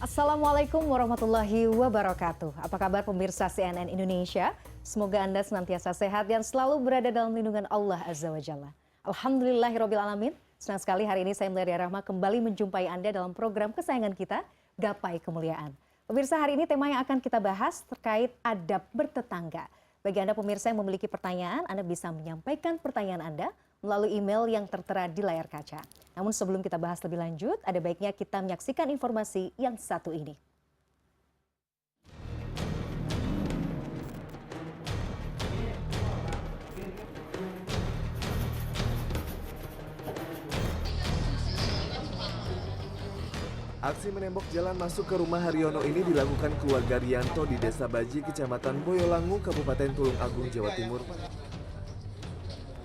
Assalamualaikum warahmatullahi wabarakatuh. Apa kabar pemirsa CNN Indonesia? Semoga Anda senantiasa sehat dan selalu berada dalam lindungan Allah Azza wa Jalla. Alhamdulillahirrabbilalamin. Senang sekali hari ini saya Meladia Rahma kembali menjumpai Anda dalam program kesayangan kita, Gapai Kemuliaan. Pemirsa, hari ini tema yang akan kita bahas terkait adab bertetangga. Bagi Anda pemirsa yang memiliki pertanyaan, Anda bisa menyampaikan pertanyaan Anda melalui email yang tertera di layar kaca. Namun sebelum kita bahas lebih lanjut, ada baiknya kita menyaksikan informasi yang satu ini. Aksi menembok jalan masuk ke rumah Haryono ini dilakukan keluarga Rianto di Desa Baji, Kecamatan Boyolangu, Kabupaten Tulung Agung, Jawa Timur.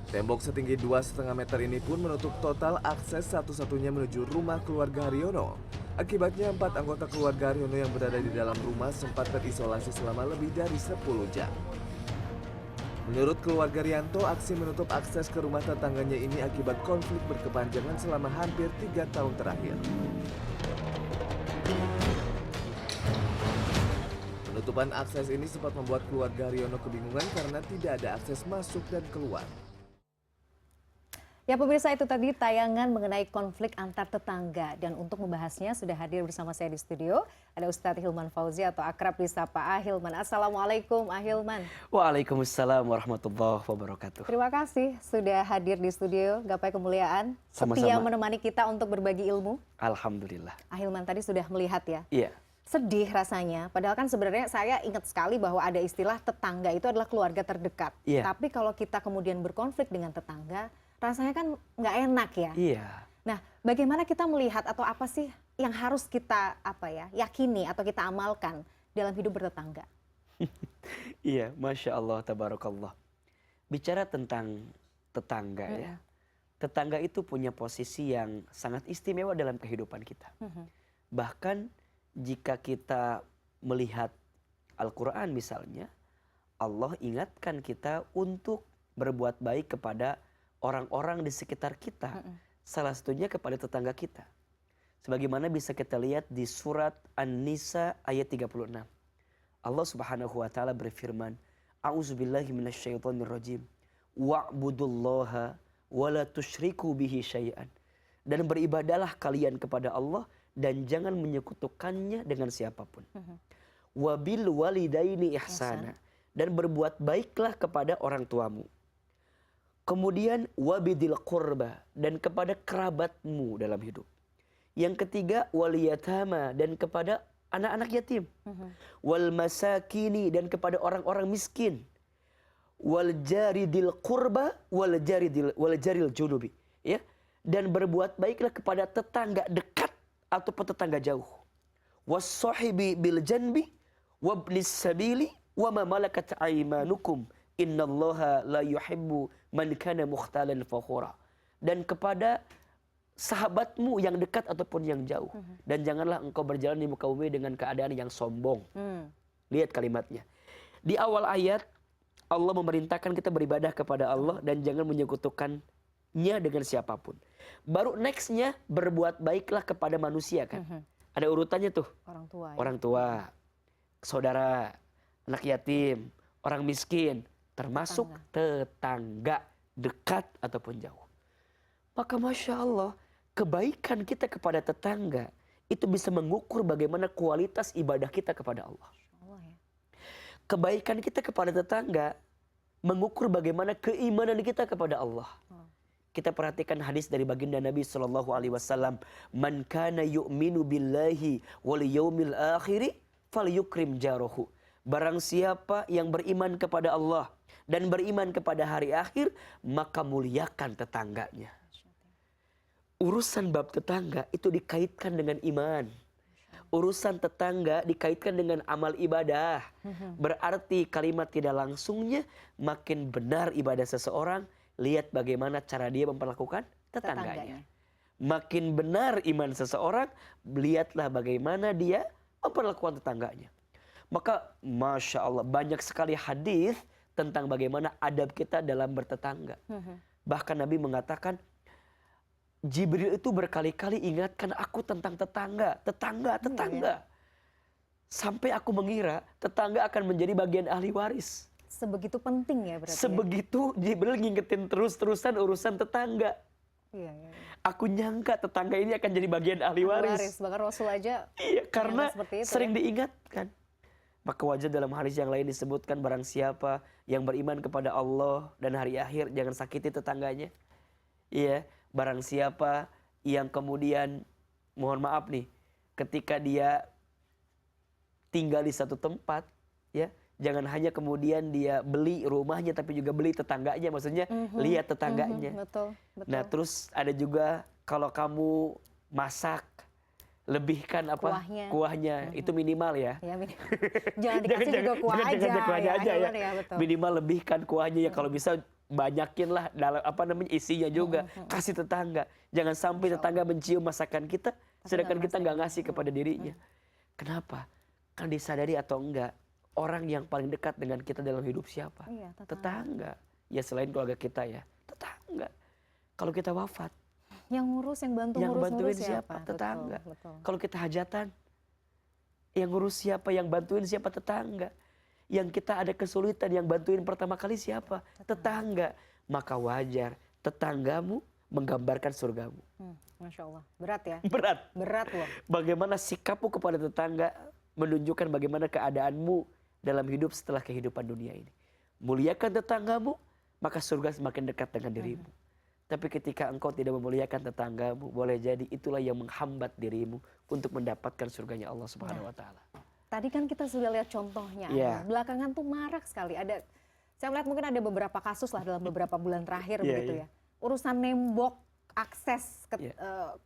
Tembok setinggi 2,5 meter ini pun menutup total akses satu-satunya menuju rumah keluarga Haryono. Akibatnya 4 anggota keluarga Haryono yang berada di dalam rumah sempat terisolasi selama lebih dari 10 jam. Menurut keluarga Rianto, aksi menutup akses ke rumah tetangganya ini akibat konflik berkepanjangan selama hampir 3 tahun terakhir. Penutupan akses ini sempat membuat keluarga Haryono kebingungan karena tidak ada akses masuk dan keluar. Ya pemirsa, itu tadi tayangan mengenai konflik antar tetangga. Dan untuk membahasnya sudah hadir bersama saya di studio. Ada Ustadz Hilman Fauzi atau akrab disapa Ahilman. Assalamualaikum Ahilman. Waalaikumsalam warahmatullahi wabarakatuh. Terima kasih sudah hadir di studio Gapai Kemuliaan. Setia menemani kita untuk berbagi ilmu. Alhamdulillah. Ahilman tadi sudah melihat ya. Iya. Sedih rasanya, padahal kan sebenarnya saya ingat sekali bahwa ada istilah tetangga itu adalah keluarga terdekat. Iya. Tapi kalau kita kemudian berkonflik dengan tetangga, rasanya kan nggak enak ya. Iya. Nah, bagaimana kita melihat atau apa sih yang harus kita yakini atau kita amalkan dalam hidup bertetangga? Iya, Masya Allah, tabarakallah. Bicara tentang tetangga ya, tetangga itu punya posisi yang sangat istimewa dalam kehidupan kita. Bahkan jika kita melihat Al-Quran misalnya, Allah ingatkan kita untuk berbuat baik kepada orang-orang di sekitar kita, salah satunya kepada tetangga kita. Sebagaimana bisa kita lihat di surat An-Nisa ayat 36. Allah Subhanahu wa taala berfirman, A'udzubillahi minasyaitonirrajim. Wa'budullaha wa la tusyriku bihi syai'an. Dan beribadalah kalian kepada Allah dan jangan menyekutukannya dengan siapapun. Wabil walidaini ihsana. Dan berbuat baiklah kepada orang tuamu. Kemudian wabidil qurba, dan kepada kerabatmu dalam hidup. Yang ketiga waliyatama, dan kepada anak-anak yatim. Wal masakini, dan kepada orang-orang miskin. Wal jaridil qurba wal jaril junubi, ya. Dan berbuat baiklah kepada tetangga dekat ataupun tetangga jauh. Was sahibi bil janbi wabnis sabili wa ma malakat aymanukum. Innallaha la yuhibbu man kana mukhtalan fakhura. Dan kepada sahabatmu yang dekat ataupun yang jauh. Dan janganlah engkau berjalan di muka bumi dengan keadaan yang sombong. Lihat kalimatnya. Di awal ayat Allah memerintahkan kita beribadah kepada Allah dan jangan menyekutukannya dengan siapapun. Baru nextnya berbuat baiklah kepada manusia kan. Ada urutannya tuh. Orang tua. Orang tua, saudara, anak yatim, orang miskin, termasuk tetangga dekat ataupun jauh. Maka Masya Allah, kebaikan kita kepada tetangga itu bisa mengukur bagaimana kualitas ibadah kita kepada Allah. Kebaikan kita kepada tetangga mengukur bagaimana keimanan kita kepada Allah. Kita perhatikan hadis dari baginda Nabi SAW. Man kana yu'minu billahi wal yawmil akhiri falyukrim jarahu. Barang siapa yang beriman kepada Allah dan beriman kepada hari akhir, maka muliakan tetangganya. Urusan bab tetangga itu dikaitkan dengan iman. Urusan tetangga dikaitkan dengan amal ibadah. Berarti kalimat tidak langsungnya, makin benar ibadah seseorang, lihat bagaimana cara dia memperlakukan tetangganya. Makin benar iman seseorang, lihatlah bagaimana dia memperlakukan tetangganya. Maka Masya Allah, banyak sekali hadis tentang bagaimana adab kita dalam bertetangga. Bahkan Nabi mengatakan, Jibril itu berkali-kali ingatkan aku tentang tetangga. Sampai aku mengira tetangga akan menjadi bagian ahli waris. Sebegitu penting ya berarti. Sebegitu Jibril ngingetin terus-terusan urusan tetangga. Ya? Iya. Aku nyangka tetangga ini akan jadi bagian ahli waris. Bahkan Rasul aja. Iya, karena itu, sering diingatkan. Maka wajar dalam hadis yang lain disebutkan barang siapa yang beriman kepada Allah dan hari akhir jangan sakiti tetangganya. Iya, barang siapa yang kemudian mohon maaf nih, ketika dia tinggal di satu tempat, ya, jangan hanya kemudian dia beli rumahnya tapi juga beli tetangganya, maksudnya lihat tetangganya. Betul. Nah, terus ada juga kalau kamu masak lebihkan apa kuahnya itu minimal ya. Ya jangan dikasih juga kuah aja. Jangan kuahnya aja ya. Betul. Minimal lebihkan kuahnya ya, kalau bisa banyakin lah dalam apa namanya isinya juga. Kasih tetangga. Jangan sampai tetangga mencium masakan kita sedangkan kita nggak ngasih kepada dirinya. Kenapa? Kan disadari atau enggak, orang yang paling dekat dengan kita dalam hidup siapa? Iya, tetangga. Ya selain keluarga kita ya, tetangga. Kalau kita wafat, yang ngurus, yang bantuin siapa? Tetangga. Betul. Kalau kita hajatan, yang ngurus siapa? Yang bantuin siapa? Tetangga. Yang kita ada kesulitan, yang bantuin pertama kali siapa? Tetangga. Maka wajar tetanggamu menggambarkan surgamu. Masya Allah. Berat ya? Berat loh. Bagaimana sikapmu kepada tetangga menunjukkan bagaimana keadaanmu dalam hidup setelah kehidupan dunia ini. Muliakan tetanggamu, maka surga semakin dekat dengan dirimu. Tapi ketika engkau tidak memuliakan tetanggamu, boleh jadi itulah yang menghambat dirimu untuk mendapatkan surganya Allah Subhanahu wa taala. Tadi kan kita sudah lihat contohnya. Yeah. Belakangan tuh marak sekali. Saya melihat mungkin ada beberapa kasus lah dalam beberapa bulan terakhir begitu ya. Urusan nembok akses ke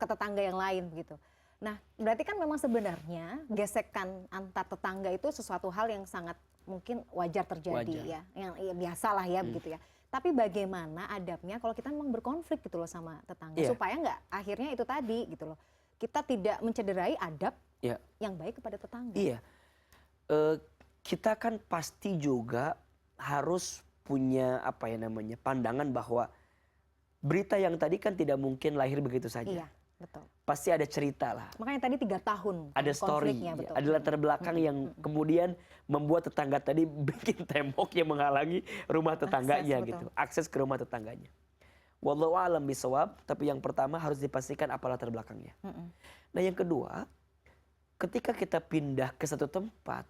tetangga yang lain begitu. Nah, berarti kan memang sebenarnya gesekan antar tetangga itu sesuatu hal yang sangat mungkin wajar terjadi ya. Yang ya, biasalah ya begitu ya. Tapi bagaimana adabnya kalau kita memang berkonflik gitu loh sama tetangga supaya nggak akhirnya itu tadi gitu loh. Kita tidak mencederai adab yang baik kepada tetangga. Iya. Kita kan pasti juga harus punya apa ya namanya pandangan bahwa berita yang tadi kan tidak mungkin lahir begitu saja. Iya, betul. Pasti ada cerita lah. Makanya tadi 3 tahun ada story, betul. Ada latar belakang yang kemudian membuat tetangga tadi bikin tembok yang menghalangi rumah tetangganya gitu, akses ke rumah tetangganya. Wallahu a'lam bishawab, tapi yang pertama harus dipastikan apa latar belakangnya. Nah, yang kedua, ketika kita pindah ke satu tempat,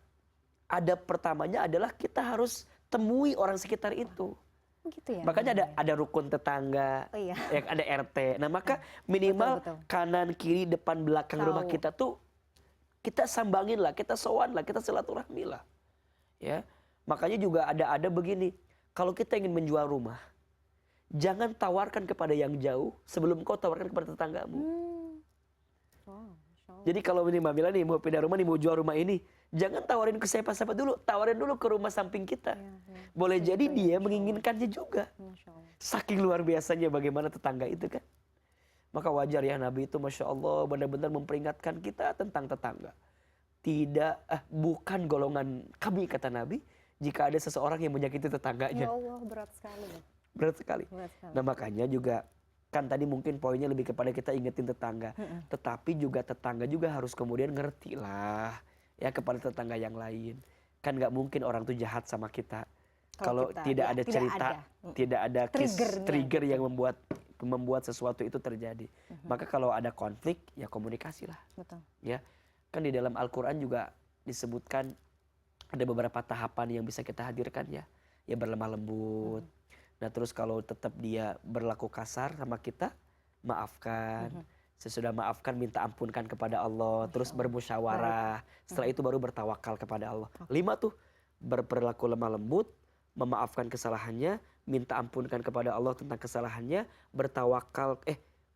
ada pertamanya adalah kita harus temui orang sekitar itu. Gitu ya. Makanya ada rukun tetangga, yang ada RT. Nah, maka minimal betul. Kanan, kiri, depan, belakang rumah kita tuh kita sambangin lah, kita sowan lah, kita silaturahmi lah. Ya. Makanya juga ada begini, kalau kita ingin menjual rumah, jangan tawarkan kepada yang jauh sebelum kau tawarkan kepada tetanggamu. Jadi kalau ini Mbak Mila nih mau pindah rumah nih, mau jual rumah ini, jangan tawarin ke siapa-siapa dulu, tawarin dulu ke rumah samping kita. Boleh jadi dia menginginkannya juga. Saking luar biasanya bagaimana tetangga itu kan. Maka wajar ya Nabi itu Masya Allah benar-benar memperingatkan kita tentang tetangga. Bukan golongan kami kata Nabi jika ada seseorang yang menyakiti tetangganya. Ya Allah, berat sekali. Berat sekali. Nah, makanya juga kan tadi mungkin poinnya lebih kepada kita ingetin tetangga. Tetapi juga tetangga juga harus kemudian ngerti lah ya kepada tetangga yang lain. Kan gak mungkin orang tuh jahat sama kita kalau tidak ada cerita, tidak ada trigger yang membuat sesuatu itu terjadi. Maka kalau ada konflik ya komunikasi lah. Betul. Ya. Kan di dalam Al-Qur'an juga disebutkan ada beberapa tahapan yang bisa kita hadirkan ya. Ya berlemah lembut. Nah, terus kalau tetap dia berlaku kasar sama kita, maafkan. Sesudah maafkan, minta ampunkan kepada Allah. Terus bermusyawarah. Setelah itu baru bertawakal kepada Allah. 5 tuh, berperilaku lemah lembut, memaafkan kesalahannya, minta ampunkan kepada Allah tentang kesalahannya, bertawakal,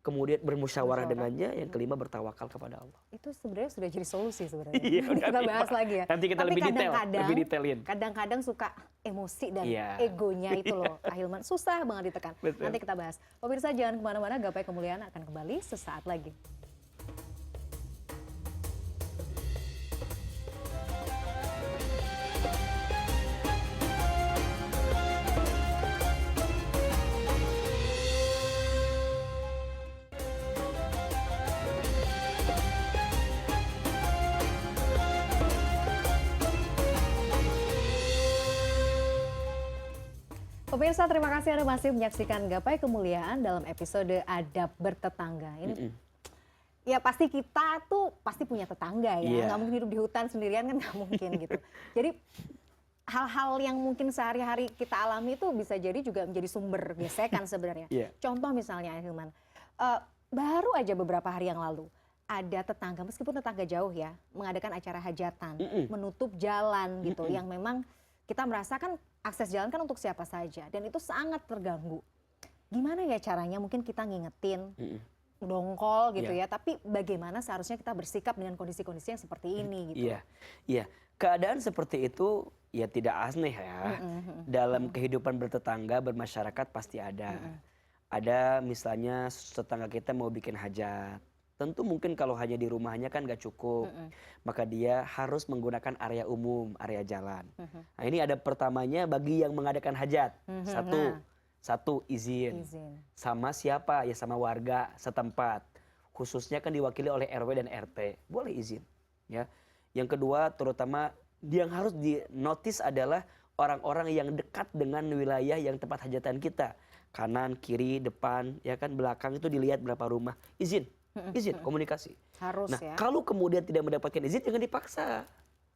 kemudian bermusyawarah dengannya, yang kelima bertawakal kepada Allah. Itu sebenarnya sudah jadi solusi sebenarnya. Iya, kita bahas lagi ya. Nanti kita lebih detailin. Kadang-kadang suka emosi dan egonya itu loh, Ahilman. Susah banget ditekan. Betul. Nanti kita bahas. Pemirsa jangan kemana-mana, Gapai Kemuliaan akan kembali sesaat lagi. Pemirsa, terima kasih Anda masih menyaksikan Gapai Kemuliaan dalam episode Adab Bertetangga. Ini ya pasti kita tuh pasti punya tetangga ya, nggak mungkin hidup di hutan sendirian kan, nggak mungkin gitu. Jadi hal-hal yang mungkin sehari-hari kita alami itu bisa jadi juga menjadi sumber gesekan sebenarnya. Contoh misalnya Ahilman, baru aja beberapa hari yang lalu ada tetangga, meskipun tetangga jauh ya, mengadakan acara hajatan, menutup jalan gitu, yang memang kita merasakan akses jalan kan untuk siapa saja, dan itu sangat terganggu. Gimana ya caranya? Mungkin kita ngingetin, dongkol gitu ya, tapi bagaimana seharusnya kita bersikap dengan kondisi-kondisi yang seperti ini gitu. Iya. Keadaan seperti itu ya tidak aneh ya. Dalam kehidupan bertetangga, bermasyarakat pasti ada. Ada misalnya tetangga kita mau bikin hajat. Tentu mungkin kalau hanya di rumahnya kan gak cukup. Maka dia harus menggunakan area umum, area jalan. Nah ini ada pertamanya bagi yang mengadakan hajat. Satu izin. Sama siapa? Ya sama warga setempat. Khususnya kan diwakili oleh RW dan RT. Boleh izin. Ya. Yang kedua terutama yang harus dinotis adalah orang-orang yang dekat dengan wilayah yang tempat hajatan kita. Kanan, kiri, depan, ya kan belakang itu dilihat berapa rumah. Izin, komunikasi. Harus nah, ya. Kalau kemudian tidak mendapatkan izin jangan dipaksa.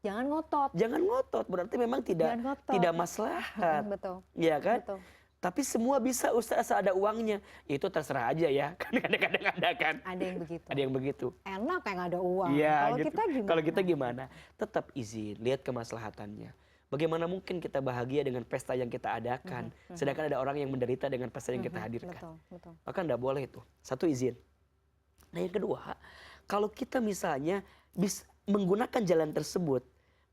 Jangan ngotot. Jangan ngotot, berarti memang tidak maslahat. Betul. Ya kan? Betul. Tapi semua bisa Ustaz asal ada uangnya. Itu terserah aja ya. Kan kadang-kadang ada kan. Ada yang begitu. Ada yang begitu. Enak kayak nggak ada uang. Ya, kalau gitu. kita gimana? Kalau kita gimana? Tetap izin, lihat kemaslahatannya. Bagaimana mungkin kita bahagia dengan pesta yang kita adakan, sedangkan ada orang yang menderita dengan pesta yang kita hadirkan. Betul. Maka enggak boleh itu. Satu izin. Nah yang kedua, kalau kita misalnya bisa menggunakan jalan tersebut,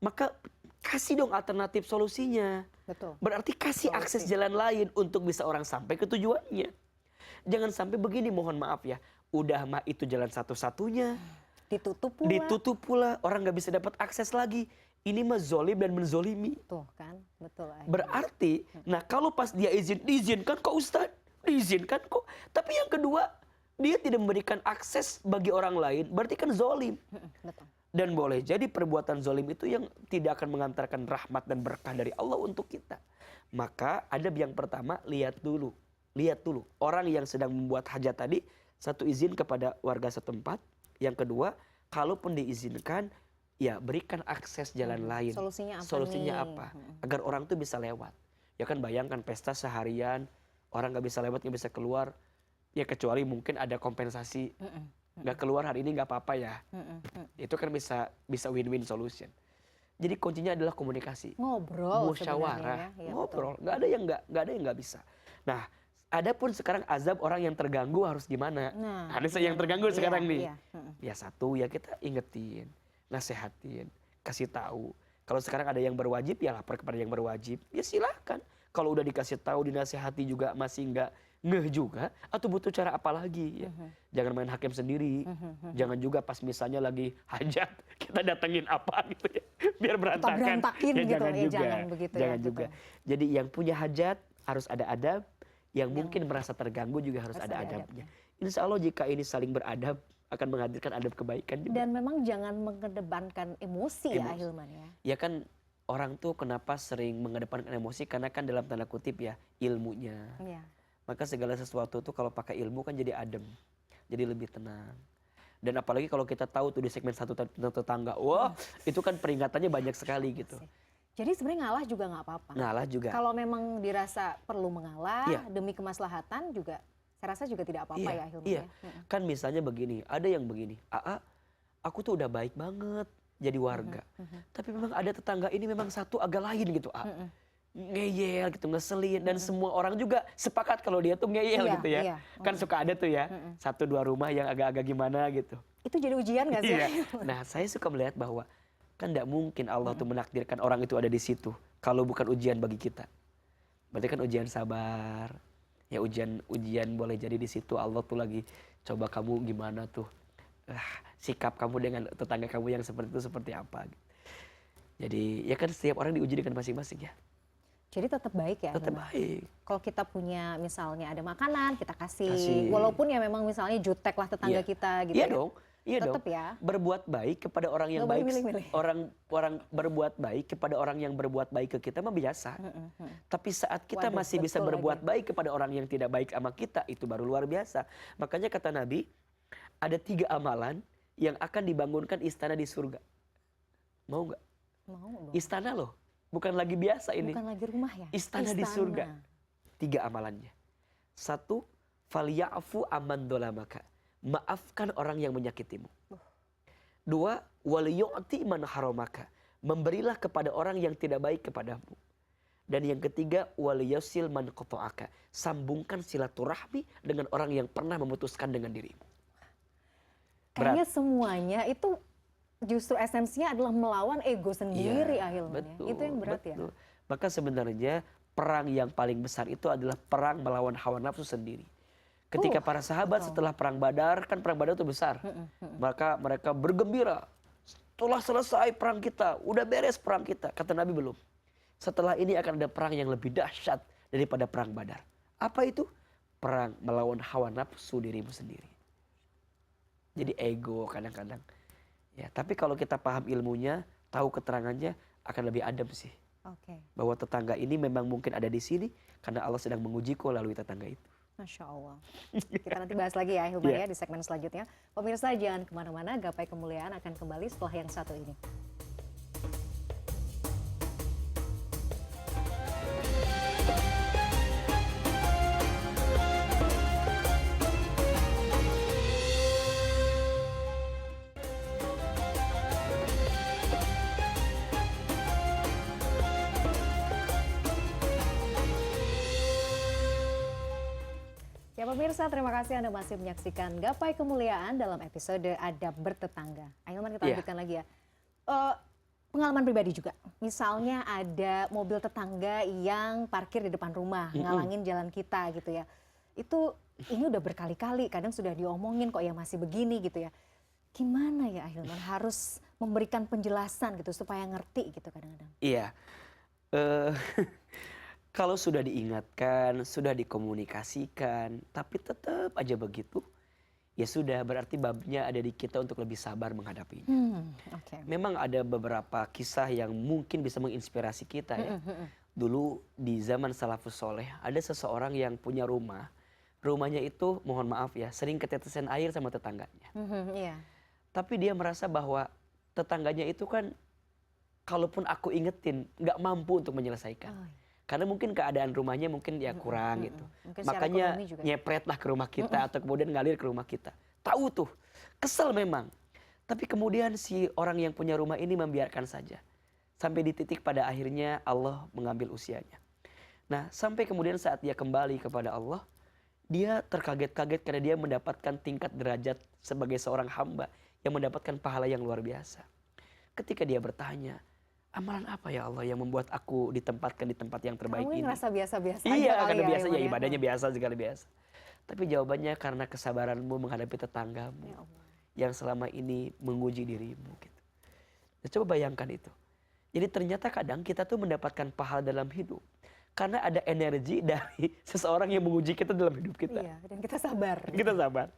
maka kasih dong alternatif solusinya. Betul. Berarti kasih akses jalan lain untuk bisa orang sampai ke tujuannya. Jangan sampai begini, mohon maaf ya. Udah mah itu jalan satu-satunya. Ditutup pula. Orang gak bisa dapat akses lagi. Ini mah zolim dan menzolimi. Tuh kan, betul. Berarti, nah kalau pas dia diizinkan kok Ustadz. Diizinkan kok. Tapi yang kedua, dia tidak memberikan akses bagi orang lain. Berarti kan zolim. Betul. Dan boleh jadi perbuatan zolim itu yang tidak akan mengantarkan rahmat dan berkah dari Allah untuk kita. Maka adab yang pertama, lihat dulu. Orang yang sedang membuat hajat tadi, satu izin kepada warga setempat. Yang kedua, kalaupun diizinkan, ya berikan akses jalan lain. Solusinya apa? Agar orang tuh bisa lewat. Ya kan bayangkan pesta seharian, orang gak bisa lewat, gak bisa keluar. Ya kecuali mungkin ada kompensasi. Gak keluar hari ini gak apa-apa ya. Itu kan bisa win-win solution. Jadi kuncinya adalah komunikasi. Ngobrol, musyawarah, ya, ngobrol. Gak ada yang gak bisa. Nah, adapun sekarang azab orang yang terganggu harus gimana? Ada yang terganggu sekarang nih. Ya satu, ya kita ingetin, nasehatin, kasih tahu. Kalau sekarang ada yang berwajib, ya lapor kepada yang berwajib. Ya silahkan. Kalau udah dikasih tahu, dinasehati juga masih nggak ngeh juga, atau butuh cara apa lagi? Ya. Jangan main hakim sendiri. Jangan juga pas misalnya lagi hajat kita datengin apa gitu ya, biar berantakan. Ya, jangan gitu. juga. Jangan begitu. Jangan juga. Jadi yang punya hajat harus ada adab. Yang mungkin merasa terganggu juga harus ada adabnya. Insya Allah jika ini saling beradab, akan menghadirkan adab kebaikan juga. Dan memang jangan mengedepankan emosi ya Hilman ya. Ya kan orang tuh kenapa sering mengedepankan emosi, karena kan dalam tanda kutip ya ilmunya. Ya. Maka segala sesuatu tuh kalau pakai ilmu kan jadi adem, jadi lebih tenang. Dan apalagi kalau kita tahu tuh di segmen satu tentang tetangga, wah itu kan peringatannya banyak sekali gitu. Jadi sebenarnya ngalah juga nggak apa-apa. Ngalah juga. Kalau memang dirasa perlu mengalah demi kemaslahatan juga, saya rasa juga tidak apa-apa ya Hilman. Iya. Kan misalnya begini, ada yang begini, aku tuh udah baik banget jadi warga, tapi memang ada tetangga ini memang satu agak lain gitu, ngeyel gitu, ngeselin, dan semua orang juga sepakat kalau dia tuh ngeyel gitu ya. Kan suka ada tuh ya, satu dua rumah yang agak-agak gimana gitu. Itu jadi ujian nggak sih? Nah saya suka melihat bahwa kan tidak mungkin Allah tuh menakdirkan orang itu ada di situ kalau bukan ujian bagi kita. Berarti kan ujian sabar. Ya ujian boleh jadi di situ Allah tuh lagi coba kamu gimana tuh. Sikap kamu dengan tetangga kamu yang seperti itu seperti apa. Jadi ya kan setiap orang diuji dengan masing-masing ya. Jadi tetap baik ya. Tetap baik. Kalau kita punya misalnya ada makanan kita kasih. Walaupun ya memang misalnya jutek lah tetangga kita gitu. Iya dong. Iya dong. Tetap ya. Berbuat baik kepada orang yang Nggak boleh baik, milih-milih. orang berbuat baik kepada orang yang berbuat baik ke kita mah biasa. Tapi saat kita Waduh, masih bisa betul berbuat lagi. baik kepada orang yang tidak baik sama kita, itu baru luar biasa. Makanya kata Nabi, ada 3 amalan yang akan dibangunkan istana di surga. Mau nggak? Mau dong. Istana loh, bukan lagi biasa ini. Bukan lagi rumah ya. Istana di surga. 3 amalannya. 1, falyafu aman dolamaka. Maafkan orang yang menyakitimu. 2, waliyu'ti man haramaka. Memberilah kepada orang yang tidak baik kepadamu. Dan yang ketiga, waliyasil man qata'aka. Sambungkan silaturahmi dengan orang yang pernah memutuskan dengan dirimu. Kayaknya semuanya itu justru esensinya adalah melawan ego sendiri Iya, ahilman ya. Itu yang berat ya. betul. Maka sebenarnya perang yang paling besar itu adalah perang melawan hawa nafsu sendiri. Ketika para sahabat setelah perang Badar, kan perang Badar itu besar. Maka mereka bergembira. Setelah selesai perang kita, udah beres perang kita. Kata Nabi belum. Setelah ini akan ada perang yang lebih dahsyat daripada perang Badar. Apa itu? Perang melawan hawa nafsu dirimu sendiri. Jadi ego kadang-kadang. Ya, tapi kalau kita paham ilmunya, tahu keterangannya, akan lebih adem sih. Oke. Bahwa tetangga ini memang mungkin ada di sini karena Allah sedang mengujiku melalui tetangga itu. Masya Allah. Kita nanti bahas lagi ya Hilman Yeah. ya di segmen selanjutnya. Pemirsa jangan kemana-mana, Gapai Kemuliaan akan kembali setelah yang satu ini. Ya pemirsa, terima kasih Anda masih menyaksikan Gapai Kemuliaan dalam episode Adab Bertetangga. Ahilman, kita Iya. lanjutkan lagi ya. Pengalaman pribadi juga. Misalnya ada mobil tetangga yang parkir di depan rumah, ngalangin jalan kita gitu ya. Itu ini udah berkali-kali, kadang sudah diomongin kok ya masih begini gitu ya. Gimana ya Ahilman, harus memberikan penjelasan gitu supaya ngerti gitu kadang-kadang. Iya. Eh, Kalau sudah diingatkan, sudah dikomunikasikan, tapi tetap aja begitu, ya sudah berarti babnya ada di kita untuk lebih sabar menghadapinya. Oke. Memang ada beberapa kisah yang mungkin bisa menginspirasi kita ya. Dulu di zaman salafus soleh, ada seseorang yang punya rumah. Rumahnya itu, mohon maaf ya, sering ketetesan air sama tetangganya. Iya. Tapi dia merasa bahwa tetangganya itu kan, kalaupun aku ingetin, nggak mampu untuk menyelesaikan. Oh, iya. Karena mungkin keadaan rumahnya mungkin ya kurang gitu. Mungkin secara Makanya ekonomi juga. nyepret lah ke rumah kita atau kemudian ngalir ke rumah kita. Tahu tuh, kesel memang. Tapi kemudian si orang yang punya rumah ini membiarkan saja. Sampai di titik pada akhirnya Allah mengambil usianya. Nah, sampai kemudian saat dia kembali kepada Allah, dia terkaget-kaget karena dia mendapatkan tingkat derajat sebagai seorang hamba yang mendapatkan pahala yang luar biasa. Ketika dia bertanya, amalan apa ya Allah yang membuat aku ditempatkan di tempat yang terbaik Kamu ini? ngerasa biasa-biasa aja Iya, kali karena ya, biasa ya Hilman ibadahnya biasa segala biasa. Tapi jawabannya karena kesabaranmu menghadapi tetanggamu Ya Allah. yang selama ini menguji dirimu gitu. Nah, coba bayangkan itu. Jadi ternyata kadang kita tuh mendapatkan pahala dalam hidup karena ada energi dari seseorang yang menguji kita dalam hidup kita. Iya, dan kita sabar. Kita sabar.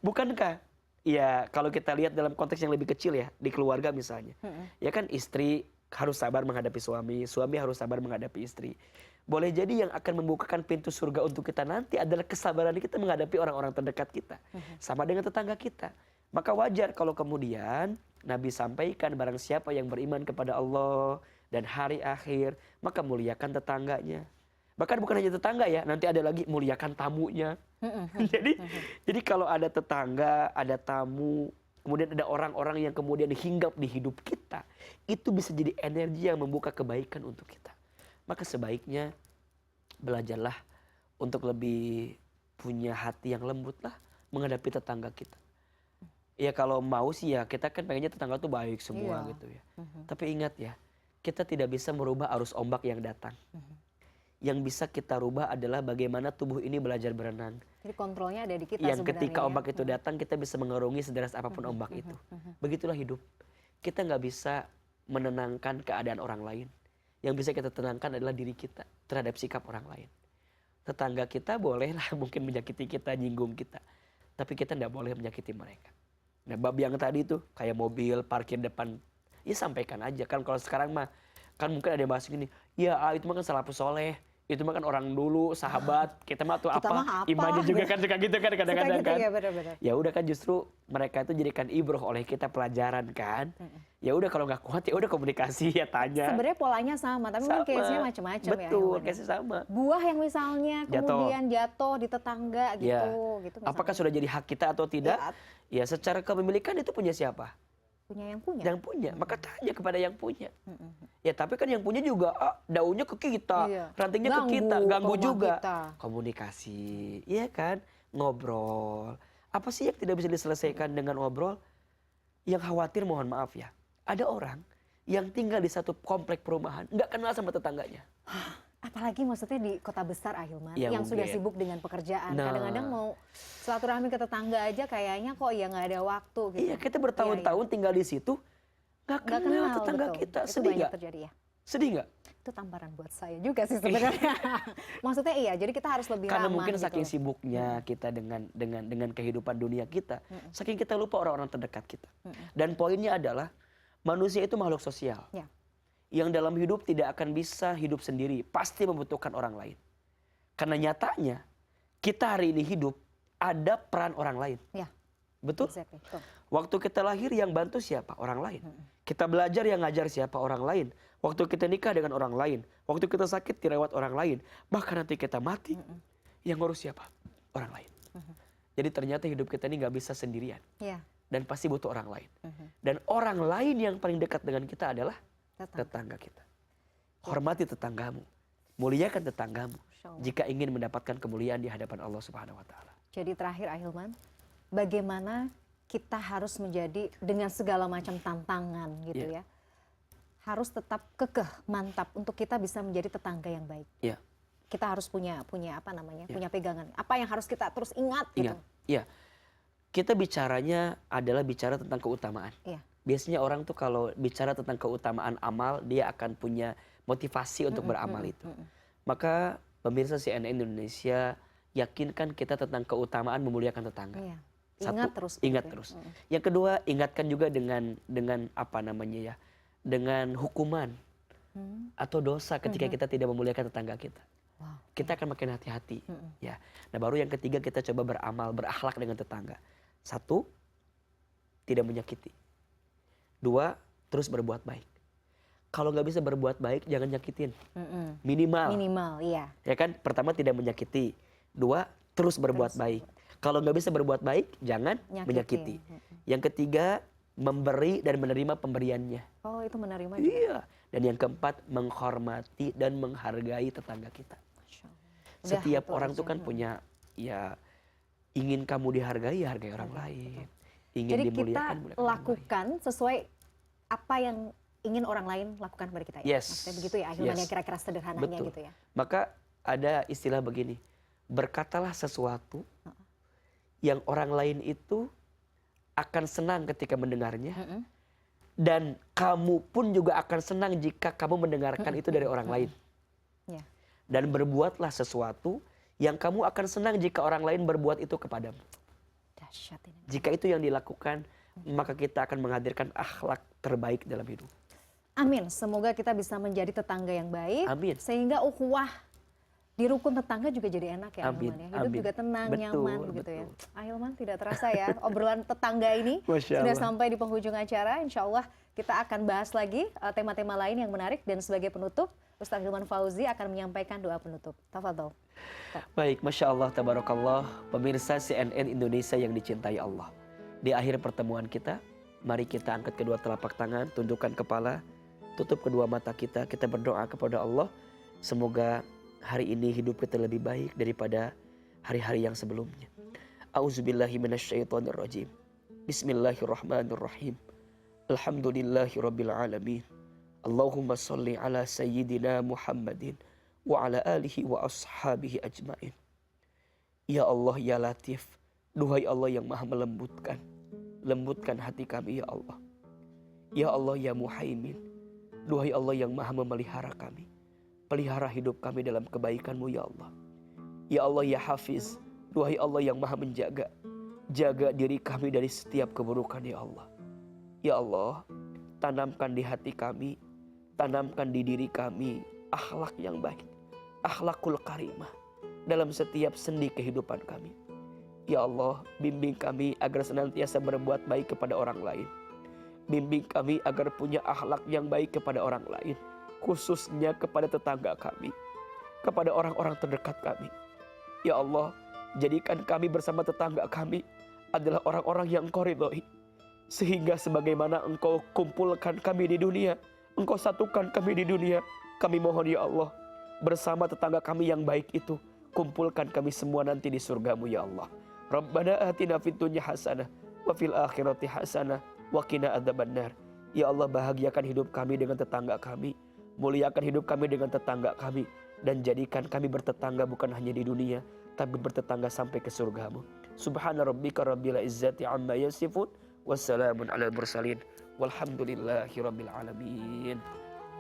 Bukankah ya kalau kita lihat dalam konteks yang lebih kecil ya, di keluarga misalnya. Ya kan istri harus sabar menghadapi suami, suami harus sabar menghadapi istri. Boleh jadi yang akan membukakan pintu surga untuk kita nanti adalah kesabaran kita menghadapi orang-orang terdekat kita. Sama dengan tetangga kita. Maka wajar kalau kemudian Nabi sampaikan barang siapa yang beriman kepada Allah dan hari akhir, maka muliakan tetangganya. Bahkan bukan hanya tetangga ya, nanti ada lagi muliakan tamunya. Jadi kalau ada tetangga, ada tamu, kemudian ada orang-orang yang kemudian hinggap di hidup kita, itu bisa jadi energi yang membuka kebaikan untuk kita. Maka sebaiknya belajarlah untuk lebih punya hati yang lembut lah menghadapi tetangga kita. Ya kalau mau sih ya kita kan pengennya tetangga tuh baik semua Iya. gitu ya. Tapi ingat ya, kita tidak bisa merubah arus ombak yang datang. Yang bisa kita rubah adalah bagaimana tubuh ini belajar berenang. Jadi kontrolnya ada di kita Yang sebenarnya. ketika ya. ombak itu datang kita bisa mengarungi sederas apapun ombak itu. Begitulah hidup. Kita nggak bisa menenangkan keadaan orang lain. Yang bisa kita tenangkan adalah diri kita terhadap sikap orang lain. Tetangga kita bolehlah mungkin menyakiti kita, nyinggung kita. Tapi kita tidak boleh menyakiti mereka. Nah, bab yang tadi tuh kayak mobil parkir depan, ya sampaikan aja kan. Kalau sekarang mah kan mungkin ada yang bahas gini, ya itu mah kan salafus soleh, itu mah kan orang dulu sahabat, kita mah tuh Kita apa, mah apa, imannya juga gitu. kan suka gitu kan Suka kadang-kadang gitu kan. ya, benar-benar. Ya udah kan, justru mereka itu jadikan ibroh oleh kita, pelajaran kan. Ya udah kalau nggak kuat ya udah komunikasi, ya tanya. Sebenarnya polanya sama, tapi mungkin case-nya macam-macam ya. Betul, ahilman. case-nya sama. Buah yang misalnya kemudian jatuh di tetangga gitu, Ya. gitu misalnya. Apakah sudah jadi hak kita atau tidak? Ya, secara kepemilikan itu punya siapa? Punya yang punya. Yang punya. Maka tanya kepada yang punya. Ya tapi kan yang punya juga daunnya ke kita, Iya. rantingnya ke kita, Ganggu ganggu rumah juga. kita. Komunikasi, iya kan? Ngobrol. Apa sih yang tidak bisa diselesaikan dengan ngobrol? Yang khawatir, mohon maaf ya, ada orang yang tinggal di satu komplek perumahan, nggak kenal sama tetangganya. Apalagi maksudnya di kota besar, ahilman, Ya, yang sudah mungkin. sibuk dengan pekerjaan. Nah. Kadang-kadang mau silaturahmi ke tetangga aja kayaknya kok ya nggak ada waktu gitu. Iya, kita bertahun-tahun tinggal di situ, nggak Nggak kenal tetangga betul. kita. Itu Sedih banyak nggak? terjadi ya. Sedih nggak? Itu tamparan buat saya juga sih sebenarnya. Maksudnya iya, jadi kita harus lebih Karena ramah mungkin gitu. saking sibuknya kita dengan kehidupan dunia kita, saking kita lupa orang-orang terdekat kita. Dan poinnya adalah manusia itu makhluk sosial. Ya. Yang dalam hidup tidak akan bisa hidup sendiri, pasti membutuhkan orang lain. Karena nyatanya kita hari ini hidup ada peran orang lain. Ya. Betul? Exactly. Betul. Waktu kita lahir yang bantu siapa? Orang lain. Kita belajar yang ngajar siapa? Orang lain. Waktu kita nikah dengan orang lain. Waktu kita sakit dirawat orang lain. Bahkan nanti kita mati, yang ngurus siapa? Orang lain. Jadi ternyata hidup kita ini gak bisa sendirian. Ya. Dan pasti butuh orang lain. Dan orang lain yang paling dekat dengan kita adalah tetangga kita. Hormati tetanggamu. Muliakan tetanggamu. Masya Allah. Jika ingin mendapatkan kemuliaan di hadapan Allah Subhanahu wa Ta'ala. Jadi terakhir, ahilman, bagaimana kita harus menjadi dengan segala macam tantangan gitu ya. Harus tetap kekeh, mantap untuk kita bisa menjadi tetangga yang baik. Ya. Kita harus punya apa namanya? Punya pegangan. Apa yang harus kita terus ingat gitu. Ingat. Ya. Kita bicaranya adalah bicara tentang keutamaan. Iya. Biasanya orang tuh kalau bicara tentang keutamaan amal, dia akan punya motivasi untuk beramal itu. Maka pemirsa CNN Indonesia, yakinkan kita tentang keutamaan memuliakan tetangga. Iya. Satu, Ingat terus. ingat gitu ya. terus. Yang kedua, ingatkan juga dengan apa namanya ya, dengan hukuman atau dosa ketika kita tidak memuliakan tetangga kita. Wow. Kita akan makin hati-hati. Ya. Nah, baru yang ketiga, kita coba beramal, berakhlak dengan tetangga. Satu, tidak menyakiti. Dua, terus berbuat baik. Kalau nggak bisa berbuat baik, jangan nyakitin. Minimal. Minimal, iya. Ya kan? Pertama, tidak menyakiti. Dua, terus berbuat baik. Kalau nggak bisa berbuat baik, jangan menyakiti. Yang ketiga, memberi dan menerima pemberiannya. Oh, itu menerima juga. Iya. Dan yang keempat, menghormati dan menghargai tetangga kita. Masya Allah. Setiap Udah, orang itu tuh kan aja. punya, ya, ingin kamu dihargai, ya hargai orang lain. Ingin Jadi kita dimuliakan, muliakan orang lain. lakukan sesuai apa yang ingin orang lain lakukan kepada kita ya. Yes. Maksudnya begitu ya, ahilman, Yes. yang kira-kira sederhananya Betul. gitu ya. Maka ada istilah begini, berkatalah sesuatu yang orang lain itu akan senang ketika mendengarnya, dan kamu pun juga akan senang jika kamu mendengarkan itu dari orang lain. Ya. Dan berbuatlah sesuatu yang kamu akan senang jika orang lain berbuat itu kepadamu. Dahsyat ini. Jika itu yang dilakukan, maka kita akan menghadirkan akhlak terbaik dalam hidup. Amin. Semoga kita bisa menjadi tetangga yang baik. Amin. Sehingga ukhuwah di rukun tetangga juga jadi enak ya, Amin, ahilman ya. Hidup amin. juga tenang, Betul, nyaman begitu ya. betul. Ahilman, tidak terasa ya obrolan tetangga ini Masya sudah Allah. sampai di penghujung acara. Insya Allah kita akan bahas lagi tema-tema lain yang menarik. Dan sebagai penutup, Ustaz Hilman Fauzi akan menyampaikan doa penutup. Tafadhol. Baik, Masya Allah, Tabarakallah. Pemirsa CNN Indonesia yang dicintai Allah. Di akhir pertemuan kita, mari kita angkat kedua telapak tangan, tundukkan kepala, tutup kedua mata kita berdoa kepada Allah. Semoga hari ini hidup kita lebih baik daripada hari-hari yang sebelumnya. A'udzubillahi minasyaitonirrajim. Bismillahirrahmanirrahim. Alhamdulillahirabbil alamin. Allahumma shalli ala sayyidina Muhammadin wa ala alihi wa ashabihi ajmain. Ya Allah, ya Latif, duhai Allah yang maha melembutkan, lembutkan hati kami ya Allah. Ya Allah, ya Muhaimin, duhai Allah yang maha memelihara kami, pelihara hidup kami dalam kebaikan-Mu ya Allah. Ya Allah, ya Hafiz, duhai Allah yang maha menjaga, Jaga diri kami dari setiap keburukan ya Allah. Ya Allah, tanamkan di hati kami, tanamkan di diri kami akhlak yang baik, akhlakul karimah dalam setiap sendi kehidupan kami. Ya Allah, bimbing kami agar senantiasa berbuat baik kepada orang lain. Bimbing kami agar punya akhlak yang baik kepada orang lain, khususnya kepada tetangga kami, kepada orang-orang terdekat kami. Ya Allah, jadikan kami bersama tetangga kami adalah orang-orang yang Engkau ridhoi, sehingga sebagaimana Engkau kumpulkan kami di dunia, Engkau satukan kami di dunia. Kami mohon ya Allah, bersama tetangga kami yang baik itu, kumpulkan kami semua nanti di surgamu ya Allah. Rabbana atina fid dunya hasanah wa fil akhirati hasanah wa qina adzabannar. Ya Allah, bahagiakan hidup kami dengan tetangga kami, muliakan hidup kami dengan tetangga kami, dan jadikan kami bertetangga bukan hanya di dunia, tapi bertetangga sampai ke surgamu. Subhana rabbika rabbil izzati amma yasifun, wassalamun alal mursalin, walhamdulillahi rabbil alamin.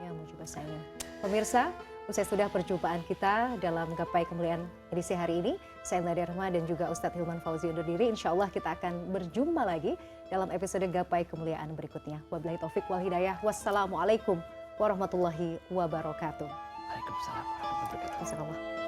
Ya, juga saya. Pemirsa, usai sudah perjumpaan kita dalam Gapai Kemuliaan edisi hari ini, saya Nadia Rahma dan juga Ustadz Hilman Fauzi undur diri. Insya Allah kita akan berjumpa lagi dalam episode Gapai Kemuliaan berikutnya. Wabillahi taufik wal hidayah. Wassalamualaikum warahmatullahi wabarakatuh. Waalaikumsalam warahmatullahi wabarakatuh.